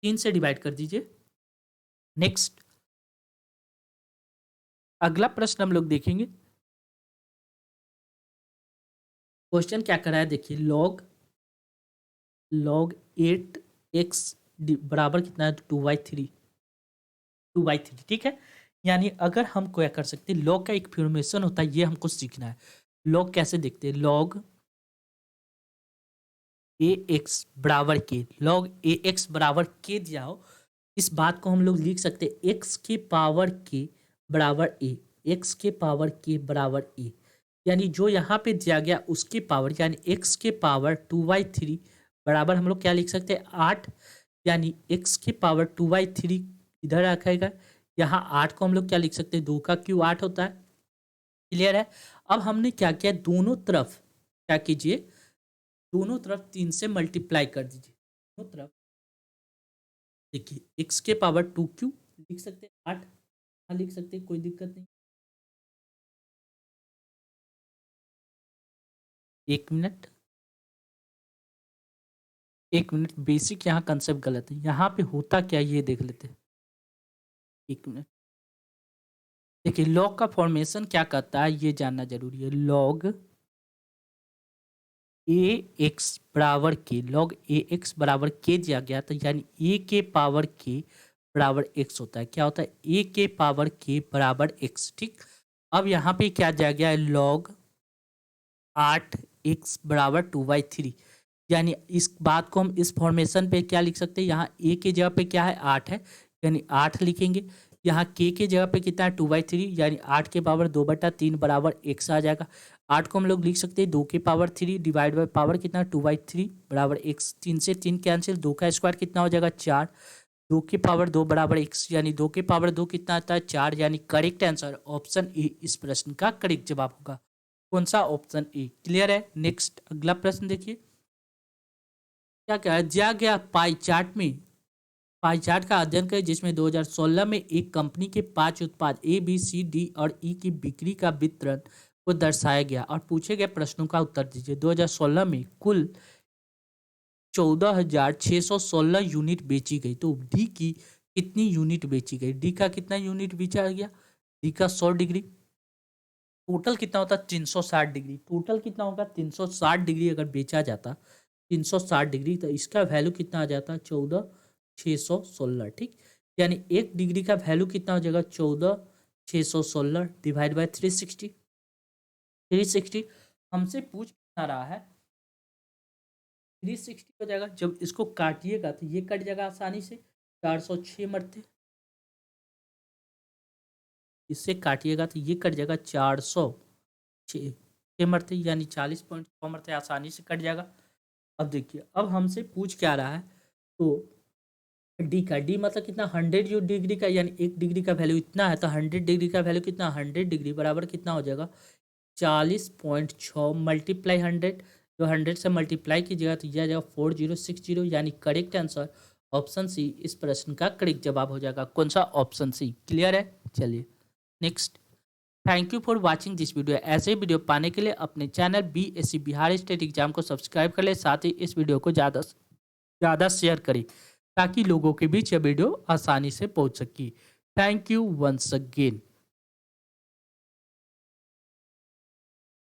3 से डिवाइड कर दीजिए। नेक्स्ट अगला प्रश्न हम लोग देखेंगे। क्वेश्चन क्या कर रहा है, देखिए log 8x बराबर कितना है, 2/3, 2/3। ठीक है, यानी अगर हम क्या कर सकते हैं, log का एक फॉर्मेशन होता है, ये हमको सीखना है। log कैसे देखते हैं, log ax बराबर के, log ax बराबर के दिया हो, इस बात को हम लोग लिख सकते हैं x के पावर के बराबर a, x के पावर के बराबर a, यानी जो यहाँ पे दिया गया उसके पावर, यानी x के पावर 2/3 बराबर हम लोग क्या लिख सकते हैं, 8, यानी x के पावर 2/3 इधर रखेगा, यहाँ 8 को हम लोग क्या लिख सकते हैं, 2 का क्यू 8 होता है। क्लियर है। अब हमने क्या किया, दोनों तरफ क्या कीजिए, दोनों तरफ 3 से मल्टीप्लाई कर दीजिए, दोनों तरफ। देखिए x के पावर 2 क्यू लिख सकते हैं, 8 हाँ लिख सकते हैं, कोई दिक्कत नहीं। एक मिनट, एक मिनट, बेसिक यहाँ कंसेप्ट गलत है, यहाँ पे होता क्या ये देख लेते हैं। एक मिनट, देखिए लॉग का फॉर्मेशन क्या करता है ये जानना जरूरी है। लॉग ए एक्स बराबर के, लॉग ए एक्स बराबर के दिया गया था, यानी ए के पावर के बराबर एक्स होता है। क्या होता है, ए के पावर के बराबर एक्स। ठीक, अब यहाँ पे क्या दिया गया है, लॉग 8x बराबर 2/3, यानी इस बात को हम इस फॉर्मेशन पे क्या लिख सकते हैं, यहाँ a के जगह पे क्या है, 8 है, यानी 8 लिखेंगे। यहाँ k के जगह पे कितना है, 2/3, यानी 8 के पावर 2/3 बराबर x आ जाएगा। 8 को हम लोग लिख सकते हैं 2 के पावर 3 डिवाइड बाई पावर कितना, 2/3 बराबर x, 3 से 3 कैंसिल, 2 का स्क्वायर कितना हो जाएगा, 4, 2 की पावर 2 बराबर x, यानी 2 की पावर 2 कितना आता है, 4, यानी करेक्ट आंसर ऑप्शन ए इस प्रश्न का करेक्ट जवाब होगा। कौन सा, ऑप्शन ए। क्लियर है। नेक्स्ट अगला प्रश्न देखिए, क्या क्या है, दिया गया पाई चार्ट में, पाई चार्ट का अध्ययन करें जिसमें 2016 में एक कंपनी के 5 उत्पाद ए बी सी डी और ई की बिक्री का वितरण को दर्शाया गया और पूछे गए प्रश्नों का उत्तर दीजिए। 2016 में कुल 14,616 यूनिट बेची गई, तो डी की कितनी यूनिट बेची गई, डी का कितना यूनिट बेचा गया, डी का 100 डिग्री, टोटल कितना होता 360 डिग्री, टोटल कितना होगा 360 डिग्री अगर बेचा जाता 360 डिग्री तो इसका वैल्यू कितना आ जाता 14,616। ठीक, यानी 1 डिग्री का वैल्यू कितना हो जाएगा 14,616 डिवाइड बाय 360। 360 हमसे पूछ आ रहा है 360 हो जाएगा, जब इसको काटिएगा तो ये कट जाएगा आसानी से 406 मरते, इससे काटिएगा तो ये कट जाएगा 406 मरते, यानी 40.6 मरते आसानी से कट जाएगा। अब देखिए अब हमसे पूछ क्या रहा है तो डी का, डी मतलब कितना 100 डिग्री का, यानी 1 डिग्री का वैल्यू इतना है तो 100 डिग्री का वैल्यू कितना 100 डिग्री बराबर कितना हो जाएगा 40.6 मल्टीप्लाई 100, जो 100 से मल्टीप्लाई कीजिएगा तो यह आ जाएगा 4060, यानी करेक्ट आंसर ऑप्शन सी इस प्रश्न का करेक्ट जवाब हो जाएगा। कौन सा? Option C. क्लियर है? चलिए next. Thank you for watching this video. ऐसे वीडियो पाने के लिए अपने channel BSc Bihar state exam को सब्सक्राइब कर ले, साथ ही इस वीडियो को ज़्यादा से ज़्यादा शेयर करें ताकि लोगों के बीच यह वीडियो आसानी से पहुंच सके। Thank you once again.